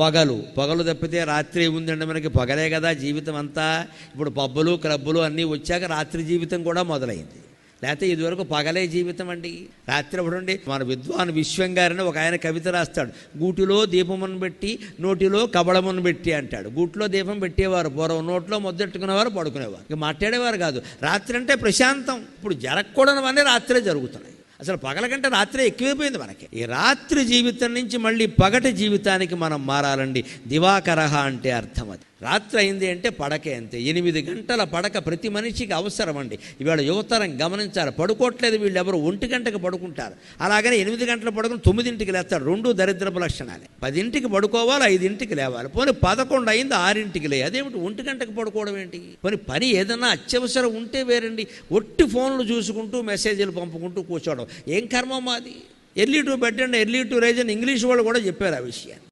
పగలు తప్పితే రాత్రి ఉందండి మనకి, పగలే కదా జీవితం అంతా. ఇప్పుడు పబ్బులు క్లబ్బులు అన్నీ వచ్చాక రాత్రి జీవితం కూడా మొదలైంది. లేకపోతే ఇదివరకు పగలే జీవితం అండి. రాత్రి అప్పుడుండి మన విద్వాన్ విశ్వం గారిని ఒక ఆయన కవిత రాస్తాడు, గూటిలో దీపమును పెట్టి నోటిలో కబళమును పెట్టి అంటాడు. గూటిలో దీపం పెట్టేవారు పూర్వం, నోట్లో మొద్దెట్టుకునేవారు, పడుకునేవారు, ఇక మాట్లాడేవారు కాదు. రాత్రి అంటే ప్రశాంతం. ఇప్పుడు జరగకూడనివన్నీ రాత్రే జరుగుతున్నాయి. అసలు పగల కంటే రాత్రే ఎక్కువైపోయింది మనకి. ఈ రాత్రి జీవితం నుంచి మళ్ళీ పగటి జీవితానికి మనం మారాలండి. దివాకరహ అంటే అర్థం అది. రాత్రి అయింది అంటే పడకే అంతే. 8 గంటల పడక ప్రతి మనిషికి అవసరం అండి. ఇవాళ యువతరం గమనించాలి, పడుకోవట్లేదు వీళ్ళు ఎవరు, 1 గంటకు పడుకుంటారు. అలాగనే 8 గంటలు పడుకుని 9ంటికి లేస్తారు. 2 దరిద్రపు లక్షణాలే. 10ంటికి పడుకోవాలి, 5ంటికి లేవాలి. పోనీ 11 అయింది 6ంటికి లే, అదేమిటి 1 గంటకు పడుకోవడం ఏంటి? పోనీ పని ఏదన్నా అత్యవసరం ఉంటే వేరండి. ఒట్టి ఫోన్లు చూసుకుంటూ మెసేజ్లు పంపుకుంటూ కూర్చోవడం ఏం కర్మ మాది? Early to bed and early to rise అని ఇంగ్లీష్ వాళ్ళు కూడా చెప్పారు ఆ విషయాన్ని.